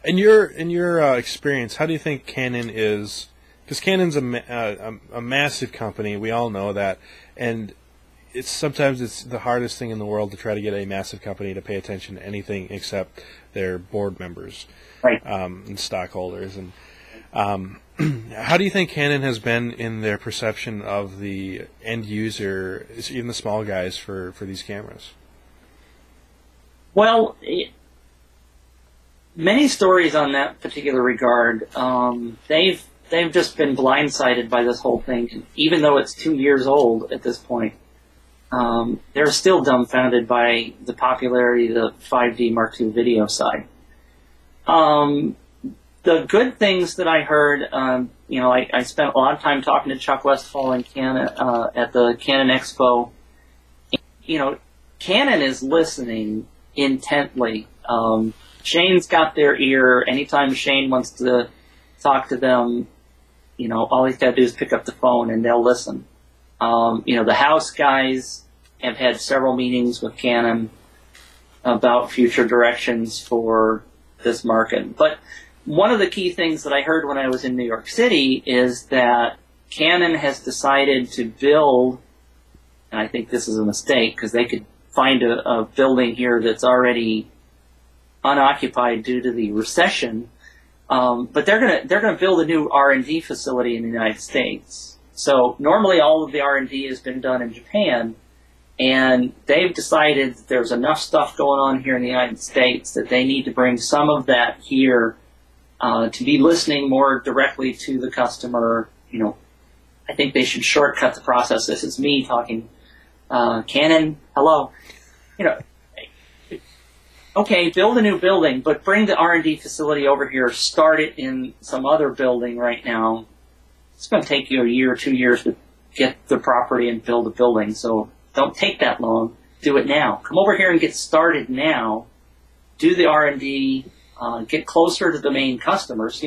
In your experience, how do you think Canon is? Because Canon's a massive company. We all know that, and sometimes it's the hardest thing in the world to try to get a massive company to pay attention to anything except their board members, right? And stockholders. And how do you think Canon has been in their perception of the end user, even the small guys, for these cameras? Well, many stories on that particular regard. They've just been blindsided by this whole thing, even though it's 2 years old at this point. They're still dumbfounded by the popularity of the 5D Mark II video side. The good things that I heard, I spent a lot of time talking to Chuck Westfall and Canon at the Canon Expo. Canon is listening intently. Shane's got their ear. Anytime Shane wants to talk to them, all he's got to do is pick up the phone and they'll listen. The house guys have had several meetings with Canon about future directions for this market. But one of the key things that I heard when I was in New York City is that Canon has decided to build, and I think this is a mistake because they could find a building here that's already unoccupied due to the recession, but they're gonna build a new R&D facility in the United States. So normally all of the R&D has been done in Japan, and they've decided that there's enough stuff going on here in the United States that they need to bring some of that here to be listening more directly to the customer. I think they should shortcut the process. This is me talking. Canon, hello. Okay, build a new building, but bring the R&D facility over here. Start it in some other building right now. It's going to take you a year or 2 years to get the property and build a building, so don't take that long. Do it now. Come over here and get started now. Do the R&D. Get closer to the main customers.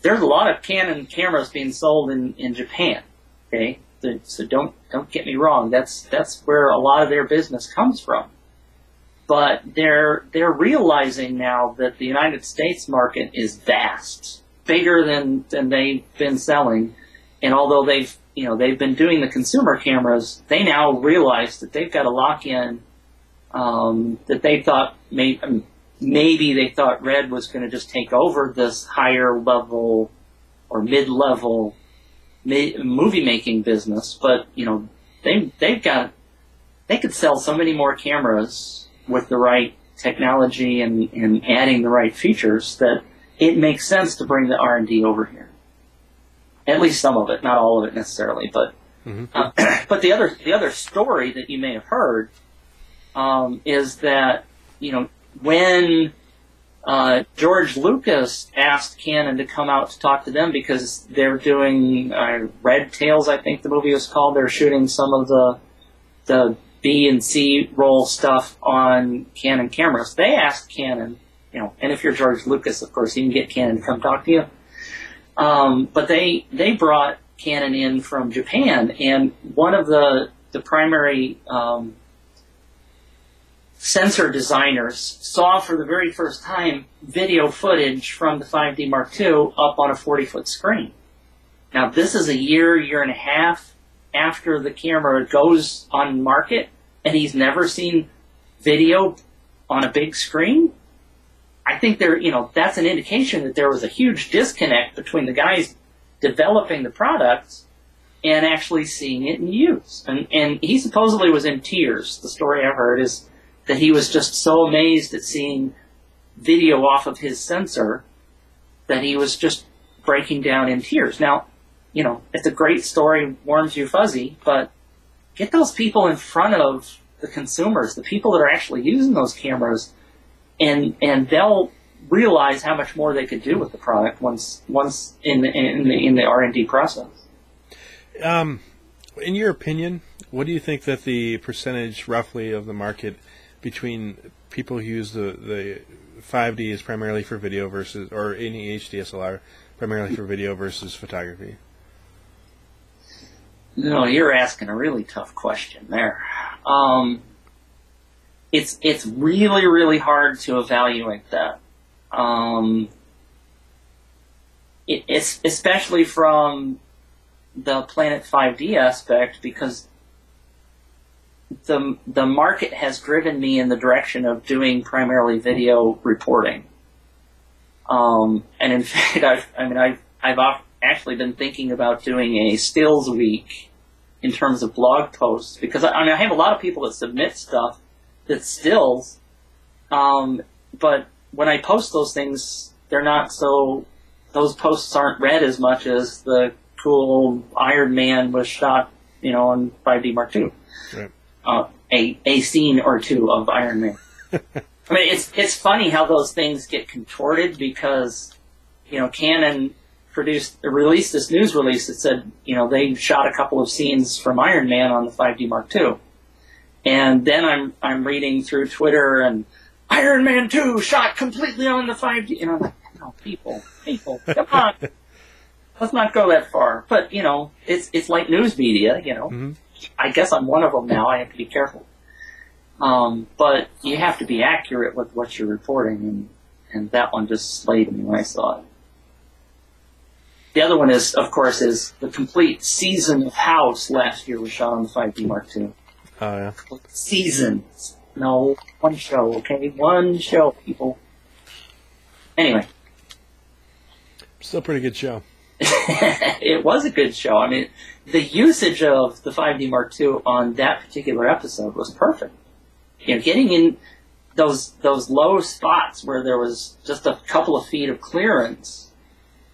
There's a lot of Canon cameras being sold in Japan. Okay, so don't get me wrong. That's where a lot of their business comes from. But they're realizing now that the United States market is vast, bigger than they've been selling. And although they've been doing the consumer cameras, they now realize that they've got to lock in that they thought maybe they thought Red was going to just take over this higher level or mid-level movie making business, but they could sell so many more cameras with the right technology and adding the right features that it makes sense to bring the R&D over here. At least some of it, not all of it necessarily, but but the other story that you may have heard is that when George Lucas asked Canon to come out to talk to them because they're doing Red Tails, I think the movie was called. They're shooting some of the B and C roll stuff on Canon cameras. They asked Canon, and if you're George Lucas, of course, you can get Canon to come talk to you. But they brought Canon in from Japan, and one of the primary sensor designers saw for the very first time video footage from the 5D Mark II up on a 40-foot screen. Now, this is a year and a half after the camera goes on market, and he's never seen video on a big screen. I think that's an indication that there was a huge disconnect between the guys developing the products and actually seeing it in use. And he supposedly was in tears. The story I heard is that he was just so amazed at seeing video off of his sensor that he was just breaking down in tears. Now, you know, it's a great story, warms you fuzzy, but get those people in front of the consumers, the people that are actually using those cameras, and they'll realize how much more they could do with the product once in the R&D process. In your opinion, what do you think that the percentage roughly of the market between people who use the 5D is primarily for video versus, or any HDSLR primarily for video versus photography? No, you're asking a really tough question there. It's really, really hard to evaluate that. It's especially from the planet5D aspect, because the market has driven me in the direction of doing primarily video reporting. And in fact, I've actually been thinking about doing a stills week in terms of blog posts, because I have a lot of people that submit stuff that's stills, but when I post those things, they're not so, those posts aren't read as much as the cool Iron Man was shot, you know, on 5D Mark II. Right. A scene or two of Iron Man. I mean, it's funny how those things get contorted, because, you know, Canon released this news release that said, you know, they shot a couple of scenes from Iron Man on the 5D Mark II. And then I'm reading through Twitter, and Iron Man 2 shot completely on the 5D. And I'm like, no, people, come on. Let's not go that far. But, you know, it's like news media, you know. Mm-hmm. I guess I'm one of them now. I have to be careful. But you have to be accurate with what you're reporting, and that one just slayed me when I saw it. The other one is, of course, is the complete season of House last year was shot on the 5D Mark II. Oh, yeah. Seasons. No, one show, okay? One show, people. Anyway. Still a pretty good show. It was a good show. I mean, the usage of the 5D Mark II on that particular episode was perfect. You know, getting in those low spots where there was just a couple of feet of clearance,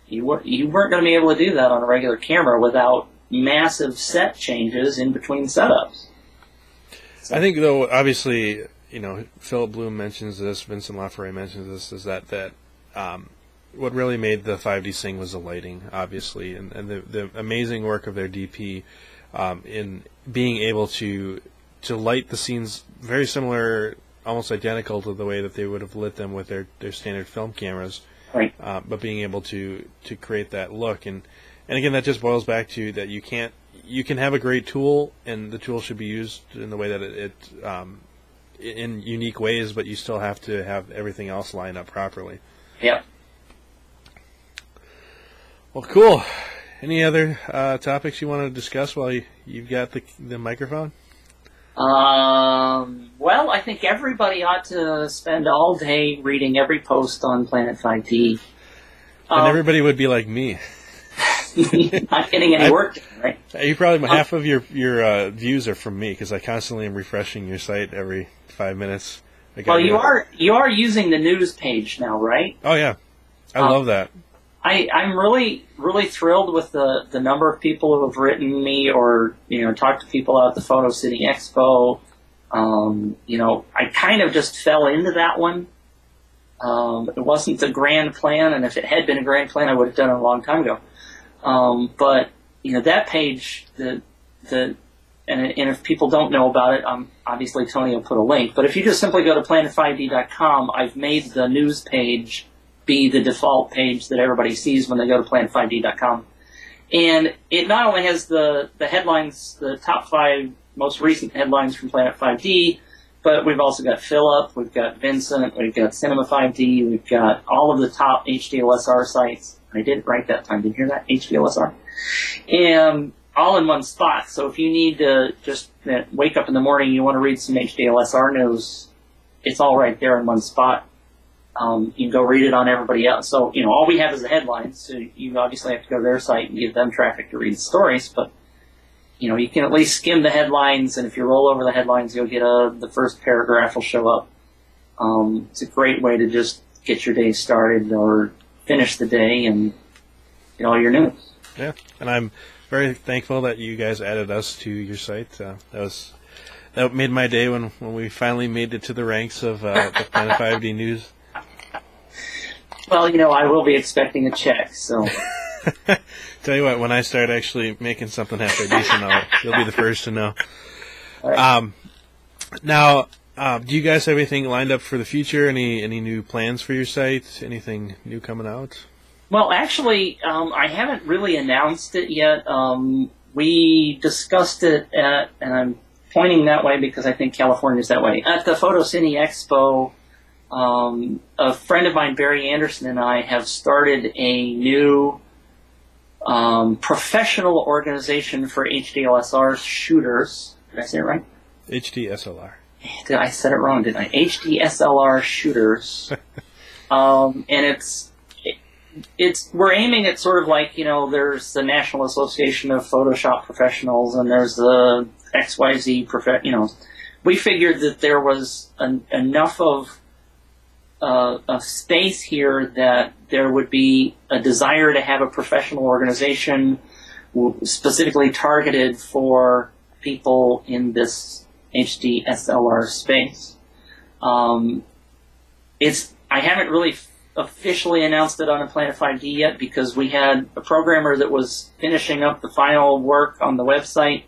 you weren't going to be able to do that on a regular camera without massive set changes in between setups. So. I think, though, obviously, you know, Philip Bloom mentions this, Vincent Laforet mentions this, is that what really made the 5D sing was the lighting, obviously, and the amazing work of their DP in being able to light the scenes very similar, almost identical to the way that they would have lit them with their standard film cameras, right. But being able to create that look. And again, that just boils back to that you can have a great tool, and the tool should be used in the way that it in unique ways, but you still have to have everything else line up properly. Yep. Well, cool. Any other topics you want to discuss while you've got the microphone? Well, I think everybody ought to spend all day reading every post on planet5D. And everybody would be like me. Not getting any work done, right? You probably half of your views are from me, because I constantly am refreshing your site every 5 minutes. Well, you are using the news page now, right? Oh yeah, I love that. I'm really, really thrilled with the number of people who have written me, or, you know, talked to people out at the Photo City Expo. You know, I kind of just fell into that one. It wasn't a grand plan, and if it had been a grand plan, I would have done it a long time ago. But, you know, that page, and if people don't know about it, obviously Tony will put a link. But if you just simply go to planet5d.com, I've made the news page be the default page that everybody sees when they go to planet5d.com. And it not only has the headlines, the top 5 most recent headlines from Planet5D, but we've also got Philip, we've got Vincent, we've got Cinema5D, we've got all of the top HDSLR sites. I didn't write that time, did you hear that? HDSLR. And all in one spot. So if you need to just wake up in the morning, you want to read some HDSLR news, it's all right there in one spot. You can go read it on everybody else. So, you know, all we have is the headlines, so you obviously have to go to their site and give them traffic to read the stories, but you can at least skim the headlines, and if you roll over the headlines, you'll get the first paragraph will show up. It's a great way to just get your day started or finish the day and get all your news. Yeah, and I'm very thankful that you guys added us to your site. That made my day when we finally made it to the ranks of the Planet5D news. Well, I will be expecting a check, so. Tell you what, when I start actually making something halfway decent, you'll be the first to know. Right. Now, do you guys have anything lined up for the future? Any new plans for your site? Anything new coming out? Well, actually, I haven't really announced it yet. We discussed it and I'm pointing that way because I think California's that way. At the Photocine Expo, a friend of mine, Barry Anderson, and I have started a new professional organization for HDSLR shooters. Did I say it right? HDSLR. I said it wrong, didn't I? HDSLR shooters. And we're aiming at sort of like, there's the National Association of Photoshop Professionals and there's the XYZ we figured that there was enough of space here that there would be a desire to have a professional organization specifically targeted for people in this HDSLR space. I haven't really officially announced it on a Planet5D yet because we had a programmer that was finishing up the final work on the website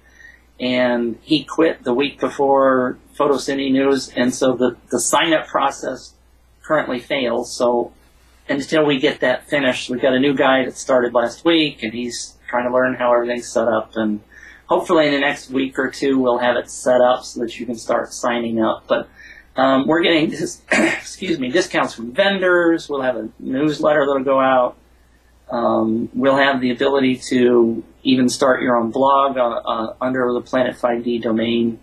and he quit the week before Photocine News, and so the sign-up process currently fails. So until we get that finished, we've got a new guy that started last week and he's trying to learn how everything's set up, and hopefully in the next week or two we'll have it set up so that you can start signing up. But we're getting discounts from vendors. We'll have a newsletter that'll go out. We'll have the ability to even start your own blog under the Planet5D domain.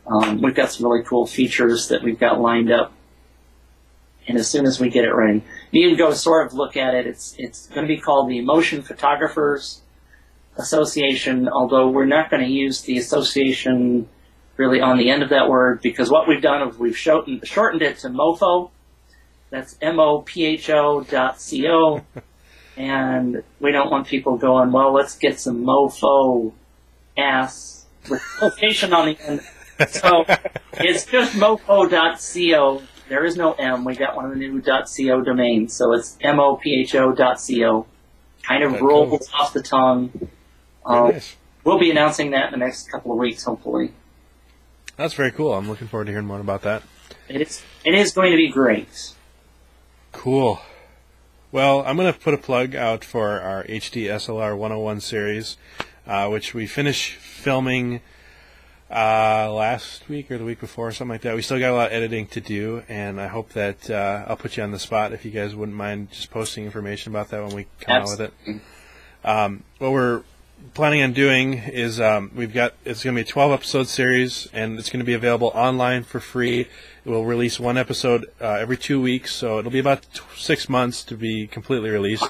We've got some really cool features that we've got lined up. And as soon as we get it ready, you can go sort of look at it. It's going to be called the Motion Photographers Association, although we're not going to use the association really on the end of that word, because what we've done is we've shortened it to MOPHO. That's MOPHO.co. And we don't want people going, well, let's get some MOPHO ass with location on the end. So it's just MOPHO.co. There is no M. We got one of the new .co domains. So it's MOPHO.co. Kind of rolls off the tongue. Nice. We'll be announcing that in the next couple of weeks, hopefully. That's very cool. I'm looking forward to hearing more about that. It is going to be great. Cool. Well, I'm going to put a plug out for our HDSLR 101 series, which we finished filming last week or the week before, something like that. We still got a lot of editing to do, and I hope that I'll put you on the spot if you guys wouldn't mind just posting information about that when we come out with it. What we're planning on doing is it's going to be a 12-episode series, and it's going to be available online for free. We'll release one episode every 2 weeks, so it'll be about 6 months to be completely released.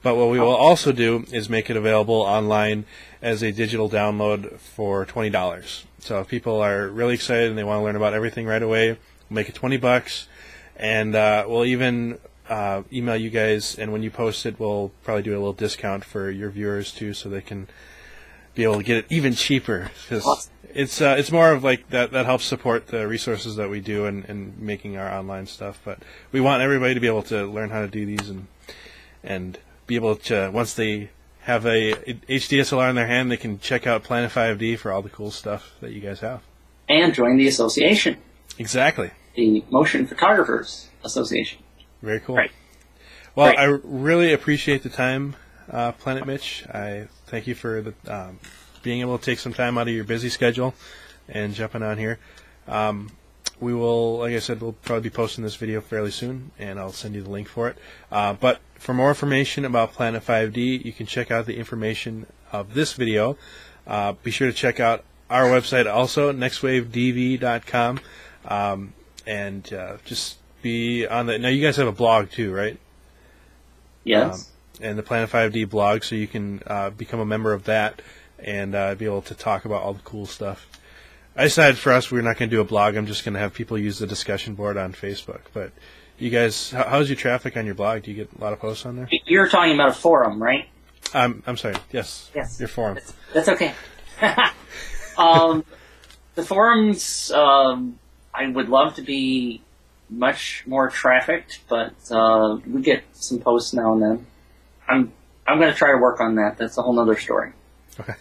But what we will also do is make it available online as a digital download for $20. So if people are really excited and they want to learn about everything right away, we'll make it $20, and we'll even email you guys, and when you post it, we'll probably do a little discount for your viewers too, so they can be able to get it even cheaper. Because it's more of like that helps support the resources that we do and making our online stuff. But we want everybody to be able to learn how to do these and be able to, once they have a HDSLR in their hand, they can check out Planet5D for all the cool stuff that you guys have. And join the association. Exactly. The Motion Photographers Association. Very cool. Right. Well, right. I really appreciate the time, planetMitch. I thank you for being able to take some time out of your busy schedule and jumping on here. We will, like I said, we'll probably be posting this video fairly soon, and I'll send you the link for it. But for more information about Planet5D, you can check out the information of this video. Be sure to check out our website also, NextWaveDV.com, and just be on the. Now, you guys have a blog too, right? Yes. And the Planet5D blog, so you can become a member of that and be able to talk about all the cool stuff. I decided for us we're not going to do a blog. I'm just going to have people use the discussion board on Facebook. But you guys, how's your traffic on your blog? Do you get a lot of posts on there? You're talking about a forum, right? I'm sorry. Yes. Yes. Your forum. That's okay. The forums, I would love to be much more trafficked, but we get some posts now and then. I'm going to try to work on that. That's a whole other story. Okay.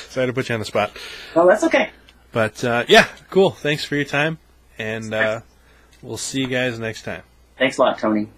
Sorry to put you on the spot. No, that's okay. But yeah, cool. Thanks for your time, and we'll see you guys next time. Thanks a lot, Tony.